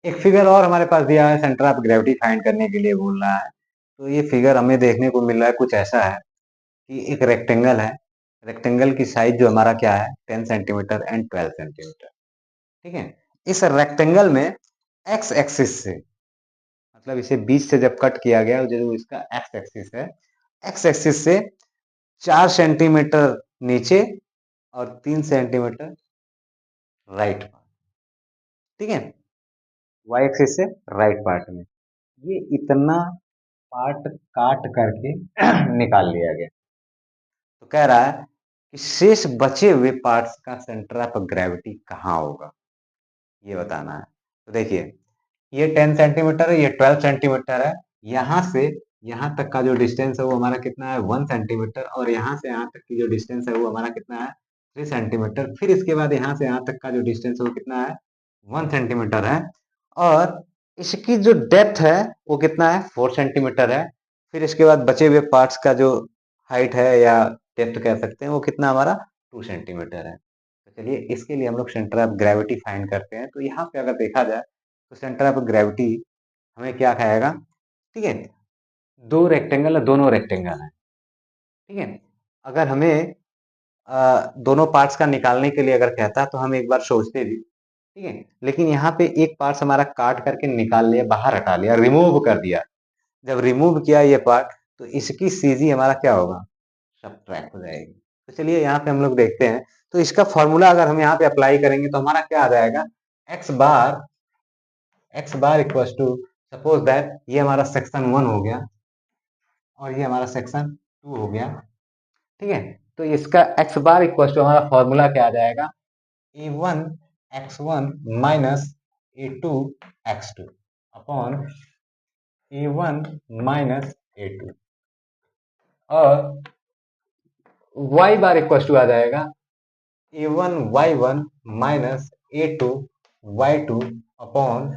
एक फिगर और हमारे पास दिया है, सेंटर ऑफ ग्रेविटी फाइंड करने के लिए बोल रहा है। तो ये फिगर हमें देखने को मिल रहा है, कुछ ऐसा है कि एक रेक्टेंगल है। रेक्टेंगल की साइज जो हमारा क्या है, 10 सेंटीमीटर एंड 12 सेंटीमीटर। ठीक है। इस रेक्टेंगल में एक्स एक्सिस से, मतलब इसे बीच से जब कट किया गया, जो इसका एक्स एक्सिस है, एक्स एक्सिस से 4 सेंटीमीटर नीचे और 3 सेंटीमीटर राइट पार्ट। ठीक है, वाई एक्सिस से राइट पार्ट में ये इतना पार्ट काट करके निकाल लिया गया। तो कह रहा है कि शेष बचे हुए पार्ट्स का सेंटर ऑफ ग्रेविटी कहाँ होगा, ये बताना है। तो देखिए, ये 10 सेंटीमीटर है, ये 12 सेंटीमीटर है। यहाँ से यहाँ तक का जो डिस्टेंस है वो हमारा कितना है, 1 सेंटीमीटर। और यहाँ से यहाँ तक की जो डिस्टेंस है वो हमारा कितना है, 3 सेंटीमीटर। फिर इसके बाद यहाँ से यहाँ तक का जो डिस्टेंस है वो कितना है, 1 सेंटीमीटर है। और इसकी जो डेप्थ है वो कितना है, 4 सेंटीमीटर है। फिर इसके बाद बचे हुए पार्ट्स का जो हाइट है या डेप्थ कह सकते हैं, वो कितना हमारा 2 सेंटीमीटर है। तो चलिए इसके लिए हम लोग सेंटर ऑफ ग्रेविटी फाइंड करते हैं। तो यहाँ पे अगर देखा जाए तो सेंटर ऑफ ग्रेविटी हमें क्या कहेगा। ठीक है, दो रेक्टेंगल है, दोनों रेक्टेंगल है। ठीक है, अगर हमें दोनों पार्ट्स का निकालने के लिए अगर कहता तो हम एक बार सोचते भी। ठीक है, लेकिन यहाँ पे एक पार्ट्स हमारा काट करके निकाल लिया, बाहर हटा लिया, रिमूव कर दिया। जब रिमूव किया ये पार्ट, तो इसकी सीजी हमारा क्या होगा, सब्ट्रैक्ट हो जाएगी। तो चलिए यहाँ पे हम लोग देखते हैं। तो इसका फॉर्मूला अगर हम यहाँ पे अप्लाई करेंगे तो हमारा क्या आ जाएगा, X bar equal to, suppose that ये हमारा सेक्शन 1 हो गया और ये हमारा सेक्शन 2 हो गया। ठीक है, तो इसका एक्स बार इक्वल टू हमारा फॉर्मूला क्या आ जाएगा, a1 x1 minus a2 x2 upon a1 minus a2। और y बार इक्वल टू आ जाएगा a1 y1 minus a2 y2 upon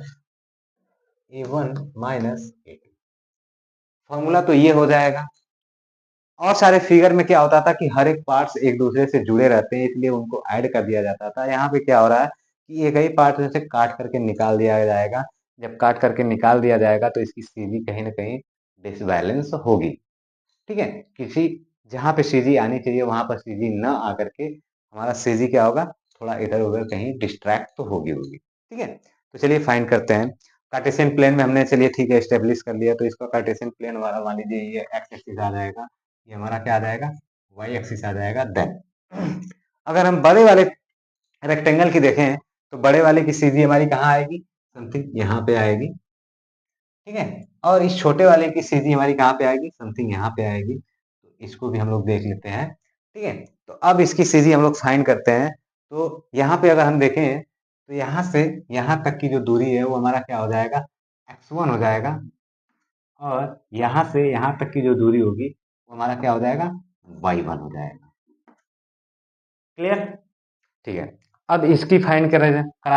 a1 minus a2। Formula तो ये हो जाएगा। और सारे फिगर में क्या होता था कि हर एक पार्ट्स एक दूसरे से जुड़े रहते हैं, इसलिए उनको ऐड कर दिया जाता था। यहाँ पे क्या हो रहा है कि एक ही पार्ट से काट करके निकाल दिया जाएगा। जब काट करके निकाल दिया जाएगा तो इसकी सीजी कहीं ना कहीं डिसबैलेंस होगी। ठीक है, किसी जहाँ पे सीजी आनी चाहिए वहां पर सीजी न आकर के हमारा सीजी क्या होगा, थोड़ा इधर उधर कहीं डिस्ट्रैक्ट तो होगी। ठीक है, तो चलिए फाइंड करते हैं। कार्टेशियन प्लेन में हमने, चलिए ठीक है, स्टेब्लिश कर लिया। तो इसका कार्टेशियन प्लेन हमारा मान लीजिए ये एक्स एक्सिस आ जाएगा, ये हमारा क्या आ जाएगा, वाई एक्सिस आ जाएगा। देन अगर हम बड़े वाले रेक्टेंगल की देखें तो बड़े वाले की सीधी हमारी कहाँ आएगी, समथिंग यहाँ पे आएगी। ठीक है, और इस छोटे वाले की सीधी हमारी कहाँ पे आएगी, समथिंग यहाँ पे आएगी। तो इसको भी हम लोग देख लेते हैं। ठीक है, तो अब इसकी सीधी हम लोग फाइंड करते हैं। तो यहाँ पे अगर हम देखें तो यहाँ से यहाँ तक की जो दूरी है वो हमारा क्या हो जाएगा, x1 हो जाएगा। और यहाँ से यहाँ तक की जो दूरी होगी वो हमारा क्या हो जाएगा, y1 हो जाएगा। क्लियर। ठीक है, अब इसकी फाइंड करा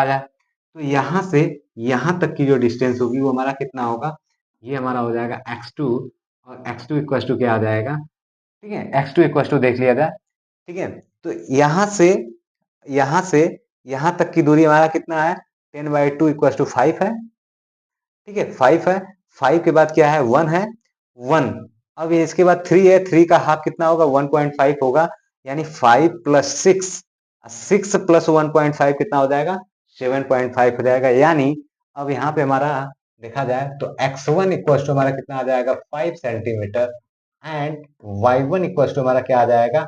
जाए। तो यहाँ से यहाँ तक की जो डिस्टेंस होगी वो हमारा कितना होगा, ये हमारा हो जाएगा x2। और x2 इक्वल टू क्या आ जाएगा, ठीक है, x2 इक्वल टू देख लिया जाए। ठीक है, तो यहाँ से यहाँ तक की दूरी हमारा कितना है, 10/2 इक्वल टू 5 है। ठीक है, 5 है। 5 के बाद क्या है, 1 है, 1। अब ये इसके बाद 3 है, 3 का हाफ कितना होगा, 1.5 होगा। यानी 5 प्लस 6, 6 प्लस 1.5 कितना हो जाएगा, 7.5 हो जाएगा। यानी अब यहाँ पे हमारा देखा जाए तो x1 इक्वल टू हमारा कितना आ जाएगा, 5 centimetre. And y1 equal to हमारा क्या आ जाएगा,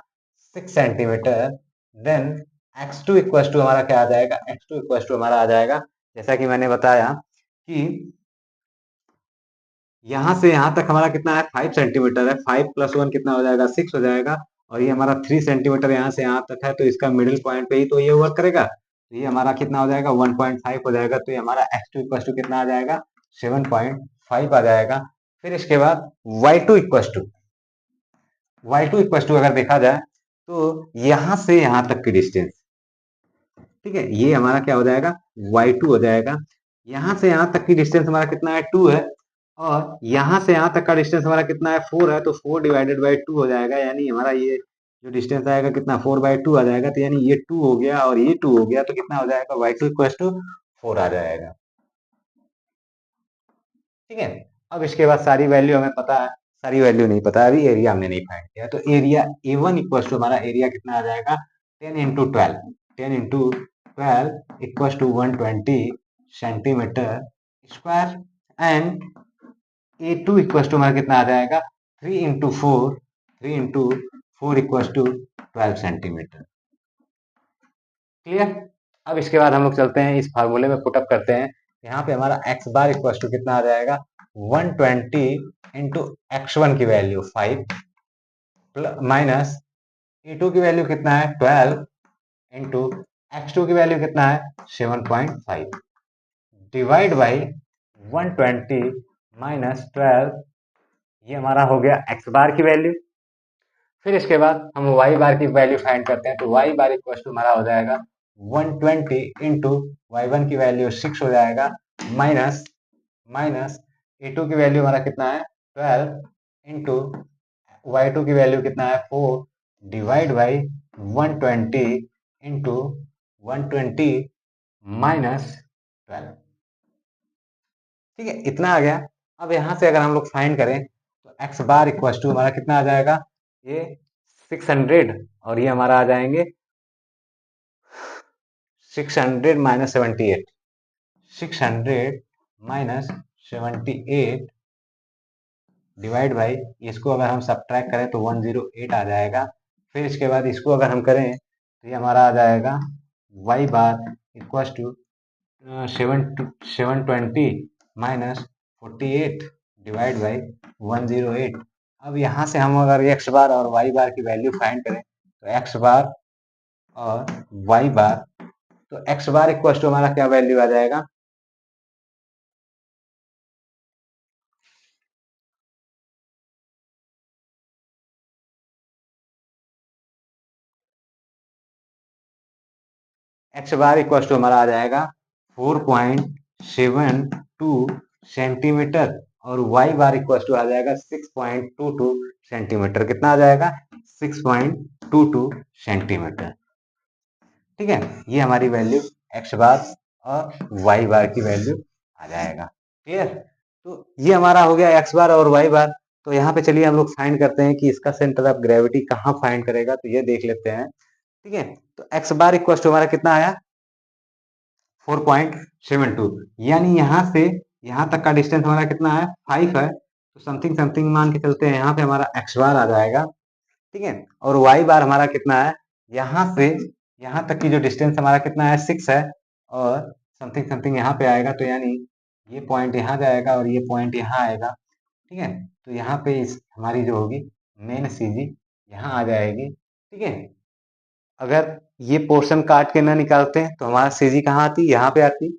6 centimetre. Then x2 equal to हमारा क्या आ जाएगा, x2 इक्वल टू हमारा आ जाएगा, जैसा कि मैंने बताया कि यहाँ से यहाँ तक हमारा कितना है, 5 सेंटीमीटर है। 5 प्लस 1 कितना हो जाएगा, 6 हो जाएगा। और ये हमारा 3 सेंटीमीटर यहाँ से यहाँ तक है, तो इसका मिडिल पॉइंट पे ही तो ये वर्क करेगा। तो ये हमारा कितना हो जाएगा, 1.5 हो जाएगा। तो ये हमारा x2 इक्वल टू कितना आ जाएगा, 7.5 आ जाएगा। फिर इसके बाद y2 इक्वल टू अगर देखा जाए तो यहाँ से यहाँ तक की डिस्टेंस, ठीक है, ये हमारा क्या हो जाएगा, y2 हो जाएगा। यहाँ से यहाँ तक की डिस्टेंस हमारा कितना है, 2 है। और यहाँ से यहाँ तक का डिस्टेंस हमारा कितना है, 4 है। तो 4 डिवाइडेड बाई 2 हो जाएगा। यानी हमारा ये जो डिस्टेंस आएगा कितना, 4/2 आ जाएगा। तो यानी ये 2 हो गया और ये 2 हो गया, तो कितना हो जाएगा, y2 इक्वल टू 4 आ जाएगा। ठीक है। अब इसके बाद सारी वैल्यू हमें पता है, सारी वैल्यू नहीं पता, अभी एरिया हमने नहीं फाइंड किया, तो एरिया A1 इक्वल टू हमारा एरिया कितना आ जाएगा 10 × 12, 10 × 12 equal to 120 centimetre square, and A2 equal to हमारा कितना आ जाएगा 3 × 4, 3 × 4 इक्वल टू 12 सेंटीमीटर। क्लियर। अब इसके बाद हम लोग चलते हैं इस फार्मूले में पुटअप करते हैं। यहाँ पे हमारा x बार इक्वल टू कितना आ जाएगा 120 × x1 की वैल्यू 5 माइनस E2 की वैल्यू कितना है 12 इंटू x2 की वैल्यू कितना है 7.5 डिवाइड बाई 120 माइनस 12, ये हमारा हो गया x बार की वैल्यू। फिर इसके बाद हम y बार की वैल्यू फाइंड करते हैं, तो y बार इक्वल टू हमारा हो जाएगा 120 इंटू y1 की वैल्यू 6 हो जाएगा, माइनस माइनस A2 की वैल्यू हमारा कितना है 12 इंटू y2 की वैल्यू कितना है 4 डिवाइड बाई 120 इंटू 120 माइनस 12। ठीक है, इतना आ गया। अब यहाँ से अगर हम लोग फाइंड करें तो x बार इक्वल टू हमारा कितना आ जाएगा, ये 600 और ये हमारा आ जाएंगे 600 माइनस 78, 600 माइनस 78 डिवाइड बाई, इसको अगर हम सब्ट्रैक्ट करें तो 108 आ जाएगा। फिर इसके बाद इसको अगर हम करें तो ये हमारा आ जाएगा y bar equal to 720 minus 48 divide by 108। अब यहाँ से हम अगर x बार और y बार की वैल्यू फाइंड करें तो x बार और y बार, तो x बार इक्वल टू हमारा क्या वैल्यू आ जाएगा, x बार इक्वल टू हमारा आ जाएगा 4.72 सेंटीमीटर और y बार इक्वल टू आ जाएगा 6.22 सेंटीमीटर। कितना आ जाएगा 6.22 सेंटीमीटर। ठीक है, ये हमारी वैल्यू x बार और y बार की वैल्यू आ जाएगा। क्लियर। तो ये हमारा हो गया x बार और y बार। तो यहाँ पे चलिए हम लोग फाइंड करते हैं कि इसका सेंटर ऑफ ग्रेविटी कहाँ फाइंड करेगा, तो ये देख लेते हैं। ठीक है, तो x बार इक्वल टू हमारा कितना आया 4.72, यानी यहाँ से यहाँ तक का डिस्टेंस हमारा कितना है 5 है, तो समथिंग समथिंग मान के चलते हैं, यहाँ पे हमारा x बार आ जाएगा। ठीक है, और y बार हमारा कितना है, यहाँ से यहाँ तक की जो डिस्टेंस हमारा कितना है 6 है, और समथिंग समथिंग यहाँ पे आएगा, तो यानी ये पॉइंट यहाँ जाएगा और ये पॉइंट यहाँ आएगा। ठीक है, तो यहाँ पे इस हमारी जो होगी मेन सीजी यहाँ आ जाएगी। ठीक है, अगर ये पोर्शन काट के ना निकालते हैं तो हमारा सीजी कहाँ आती, यहाँ पे आती।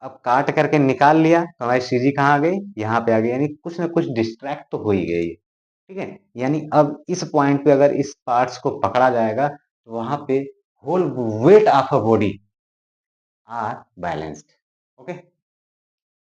अब काट करके निकाल लिया तो हमारी सीजी कहाँ आ गई, यहाँ पे आ गई, यानी कुछ ना कुछ डिस्ट्रैक्ट तो हो ही गई। ठीक है, यानी अब इस पॉइंट पे अगर इस पार्ट्स को पकड़ा जाएगा तो वहां पे whole weight of a body are balanced. Okay,